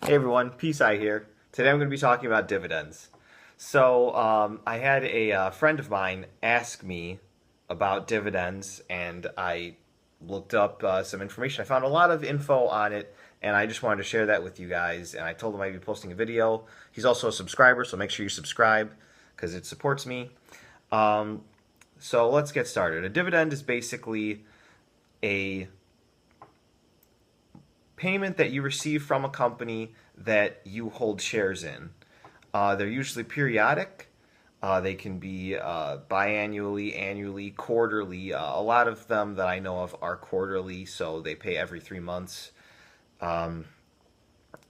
Hey everyone, Peace Eye here. Today I'm going to be talking about dividends. I had a friend of mine ask me about dividends, and I looked up some information. I found a lot of info on it, and I just wanted to share that with you guys. And I told him I'd be posting a video. He's also a subscriber, so make sure you subscribe because it supports me. Um, so let's get started. A dividend is basically a payment that you receive from a company that you hold shares in. They're usually periodic. They can be biannually, annually, quarterly. A lot of them that I know of are quarterly, so they pay every 3 months. Um,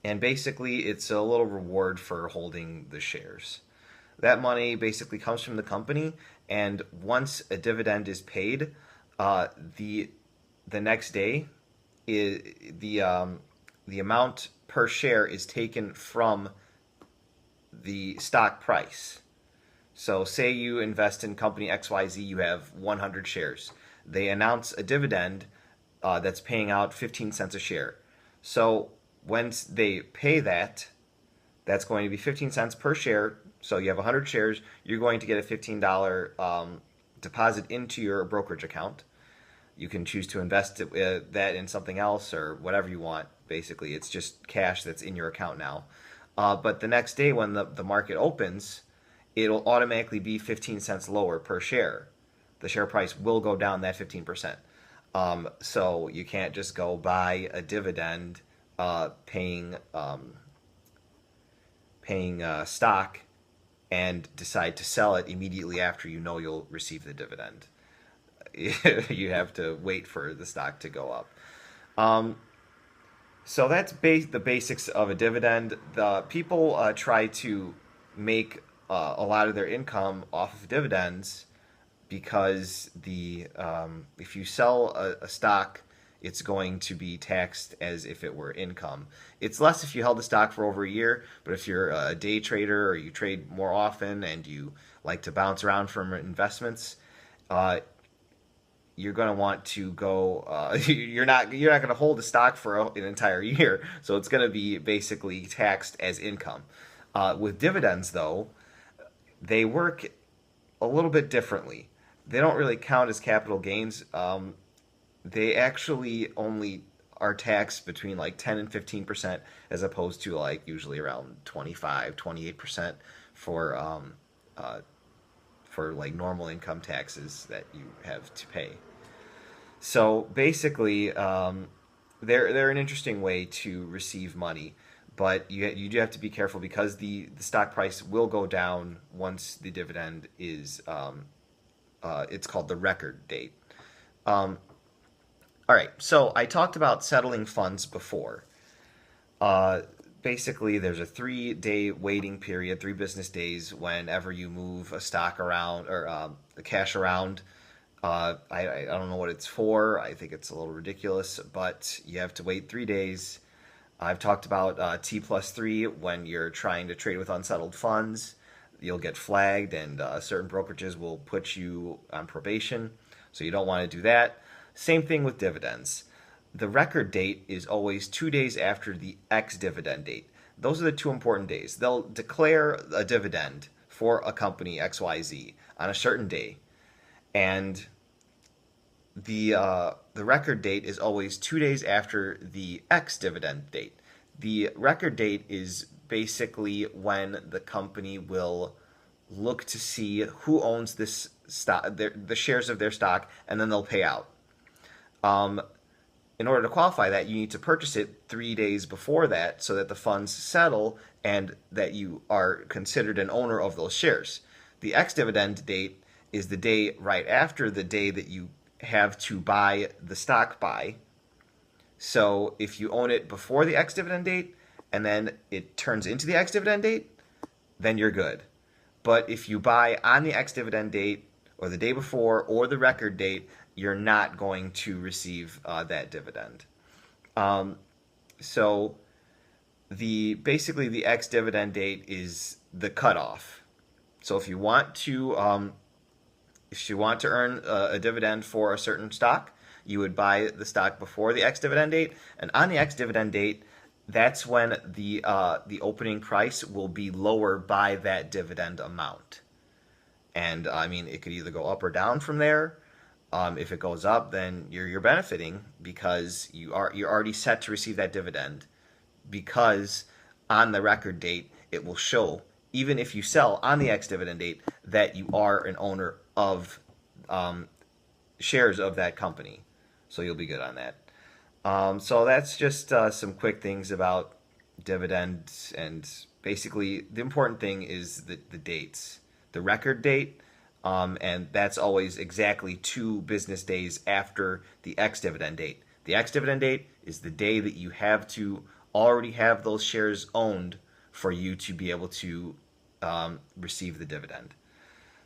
and basically, it's a little reward for holding the shares. That money basically comes from the company, and once a dividend is paid, uh, the the next day is the amount per share is taken from the stock price. So, say you invest in company XYZ, you have 100 shares. They announce a dividend that's paying out 15 cents a share. So, once they pay that, that's going to be 15 cents per share. So, you have 100 shares, you're going to get a $15 deposit into your brokerage account. You can choose to invest that in something else or whatever you want. Basically, it's just cash that's in your account now. But the next day, when the market opens, it'll automatically be 15 cents lower per share. The share price will go down that 15%. So you can't just go buy a dividend paying stock and decide to sell it immediately after you know you'll receive the dividend. You have to wait for the stock to go up. Um, so that's the basics of a dividend. The people try to make a lot of their income off of dividends because the if you sell a stock, it's going to be taxed as if it were income. It's less if you held the stock for over a year, but if you're a day trader or you trade more often and you like to bounce around from investments, uh, you're going to want to go you're not going to hold the stock for an entire year, so it's going to be basically taxed as income. With dividends though, they work a little bit differently. They don't really count as capital gains. They actually only are taxed between like 10 and 15%, as opposed to like usually around 25, 28% for uh, for like normal income taxes that you have to pay. So basically, they're an interesting way to receive money, but you do have to be careful because the stock price will go down once the dividend is it's called the record date. Um, all right, so I talked about settling funds before. Uh, Basically, there's a 3 day waiting period, 3 business days, whenever you move a stock around or the cash around. I don't know what it's for. I think it's a little ridiculous, but you have to wait 3 days. I've talked about T plus three when you're trying to trade with unsettled funds. You'll get flagged, and certain brokerages will put you on probation, so you don't want to do that. Same thing with dividends. The record date is always 2 days after the ex dividend date. Those are the two important days. They'll declare a dividend for a company XYZ on a certain day, and the record date is always 2 days after the ex dividend date. The record date is basically when the company will look to see who owns this stock, the shares of their stock, and then they'll pay out. Um, in order to qualify that, you need to purchase it 3 days before that so that the funds settle and that you are considered an owner of those shares. The ex dividend date is the day right after the day that you have to buy the stock by. So if you own it before the ex dividend date and then it turns into the ex dividend date, then you're good. But if you buy on the ex dividend date or the day before or the record date, you're not going to receive that dividend. Um, so the basically the ex dividend date is the cutoff. So if you want to earn a dividend for a certain stock, you would buy the stock before the ex dividend date, and on the ex dividend date, that's when the opening price will be lower by that dividend amount. And I mean, it could either go up or down from there. If it goes up, then you're benefiting because you're already set to receive that dividend. Because on the record date, it will show, even if you sell on the ex dividend date, that you are an owner of shares of that company. So you'll be good on that. So that's just some quick things about dividends, and basically the important thing is the dates, the record date, and that's always exactly 2 business days after the ex-dividend date. The ex-dividend date is the day that you have to already have those shares owned for you to be able to receive the dividend.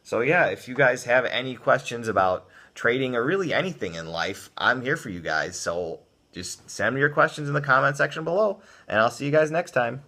So yeah, if you guys have any questions about trading or really anything in life, I'm here for you guys. So just send me your questions in the comment section below, and I'll see you guys next time.